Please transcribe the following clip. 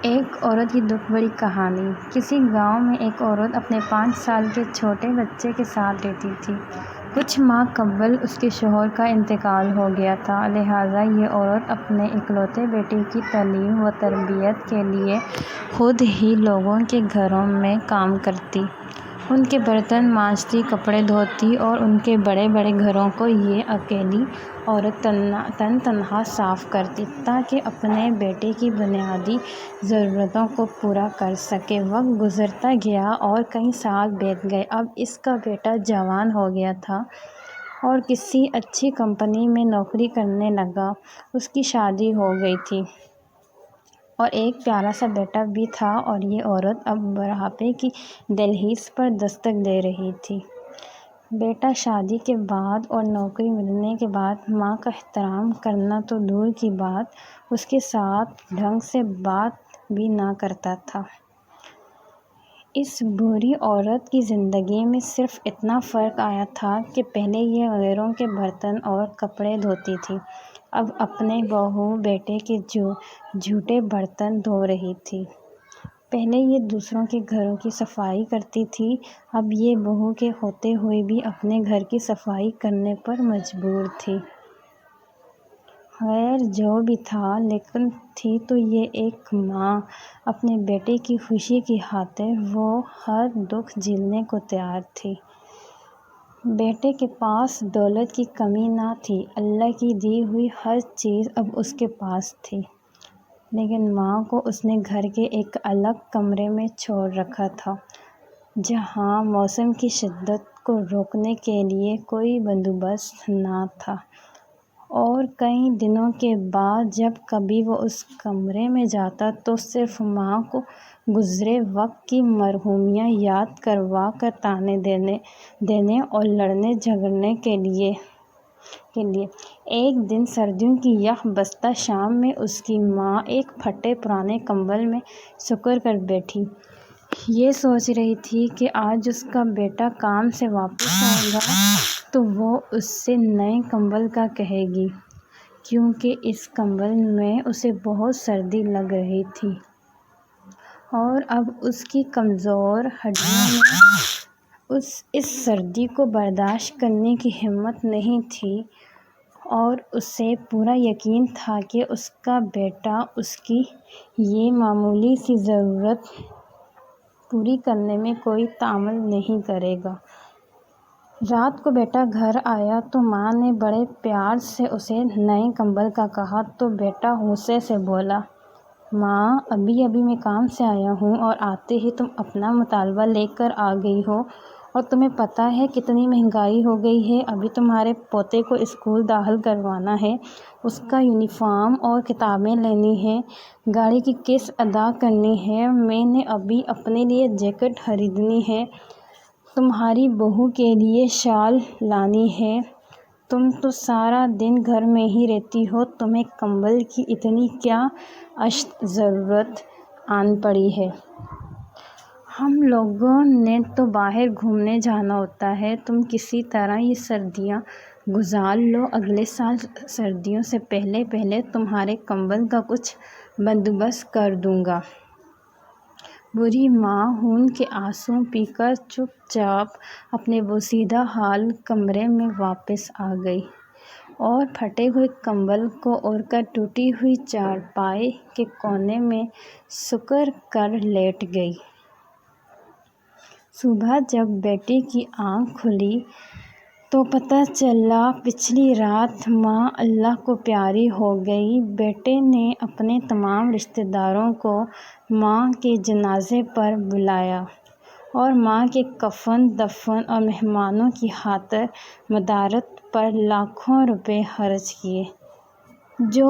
ایک عورت کی دکھ بھری کہانی۔ کسی گاؤں میں ایک عورت اپنے 5 سال کے چھوٹے بچے کے ساتھ رہتی تھی۔ کچھ ماہ قبل اس کے شوہر کا انتقال ہو گیا تھا، لہٰذا یہ عورت اپنے اکلوتے بیٹے کی تعلیم و تربیت کے لیے خود ہی لوگوں کے گھروں میں کام کرتی، ان کے برتن مانجتی، کپڑے دھوتی اور ان کے بڑے بڑے گھروں کو یہ اکیلی عورت تنہا صاف کرتی تاکہ اپنے بیٹے کی بنیادی ضرورتوں کو پورا کر سکے۔ وقت گزرتا گیا اور کئی سال بیت گئے۔ اب اس کا بیٹا جوان ہو گیا تھا اور کسی اچھی کمپنی میں نوکری کرنے لگا، اس کی شادی ہو گئی تھی اور ایک پیارا سا بیٹا بھی تھا، اور یہ عورت اب بڑھاپے کی دہلیز پر دستک دے رہی تھی۔ بیٹا شادی کے بعد اور نوکری ملنے کے بعد ماں کا احترام کرنا تو دور کی بات، اس کے ساتھ ڈھنگ سے بات بھی نہ کرتا تھا۔ اس بوڑھی عورت کی زندگی میں صرف اتنا فرق آیا تھا کہ پہلے یہ غیروں کے برتن اور کپڑے دھوتی تھی، اب اپنے بہو بیٹے کے جھوٹے برتن دھو رہی تھی۔ پہلے یہ دوسروں کے گھروں کی صفائی کرتی تھی، اب یہ بہو کے ہوتے ہوئے بھی اپنے گھر کی صفائی کرنے پر مجبور تھی۔ خیر جو بھی تھا، لیکن تھی تو یہ ایک ماں۔ اپنے بیٹے کی خوشی کی خاطر وہ ہر دکھ جھیلنے کو تیار تھی۔ بیٹے کے پاس دولت کی کمی نہ تھی، اللہ کی دی ہوئی ہر چیز اب اس کے پاس تھی، لیکن ماں کو اس نے گھر کے ایک الگ کمرے میں چھوڑ رکھا تھا، جہاں موسم کی شدت کو روکنے کے لیے کوئی بندوبست نہ تھا، اور کئی دنوں کے بعد جب کبھی وہ اس کمرے میں جاتا تو صرف ماں کو گزرے وقت کی محرومیاں یاد کروا کر طعنے دینے اور لڑنے جھگڑنے کے لیے۔ ایک دن سردیوں کی یخ بستہ شام میں اس کی ماں ایک پھٹے پرانے کمبل میں سکڑ کر بیٹھی یہ سوچ رہی تھی کہ آج اس کا بیٹا کام سے واپس آئے گا تو وہ اس سے نئے کمبل کا کہے گی، کیونکہ اس کمبل میں اسے بہت سردی لگ رہی تھی اور اب اس کی کمزور ہڈیوں میں اس سردی کو برداشت کرنے کی ہمت نہیں تھی، اور اسے پورا یقین تھا کہ اس کا بیٹا اس کی یہ معمولی سی ضرورت پوری کرنے میں کوئی تامل نہیں کرے گا۔ رات کو بیٹا گھر آیا تو ماں نے بڑے پیار سے اسے نئے کمبل کا کہا تو بیٹا غصے سے بولا، ماں ابھی میں کام سے آیا ہوں اور آتے ہی تم اپنا مطالبہ لے کر آ گئی ہو، اور تمہیں پتہ ہے کتنی مہنگائی ہو گئی ہے، ابھی تمہارے پوتے کو اسکول داخل کروانا ہے، اس کا یونیفارم اور کتابیں لینی ہیں، گاڑی کی قسط ادا کرنی ہے، میں نے ابھی اپنے لیے جیکٹ خریدنی ہے، تمہاری بہو کے لیے شال لانی ہے، تم تو سارا دن گھر میں ہی رہتی ہو، تمہیں کمبل کی اتنی کیا اشد ضرورت آن پڑی ہے؟ ہم لوگوں نے تو باہر گھومنے جانا ہوتا ہے، تم کسی طرح یہ سردیاں گزار لو، اگلے سال سردیوں سے پہلے تمہارے کمبل کا کچھ بندوبست کر دوں گا۔ بوڑھی ماں خون کے آنسو پی کر چپ چاپ اپنے بوسیدہ حال کمرے میں واپس آ گئی اور پھٹے ہوئے کمبل کو اوڑھ کر ٹوٹی ہوئی چارپائی کے کونے میں سکڑ کر لیٹ گئی۔ صبح جب بیٹے کی آنکھ کھلی تو پتہ چلا پچھلی رات ماں اللہ کو پیاری ہو گئی۔ بیٹے نے اپنے تمام رشتہ داروں کو ماں کے جنازے پر بلایا اور ماں کے کفن دفن اور مہمانوں کی خاطر مدارت پر لاکھوں روپے خرچ کیے، جو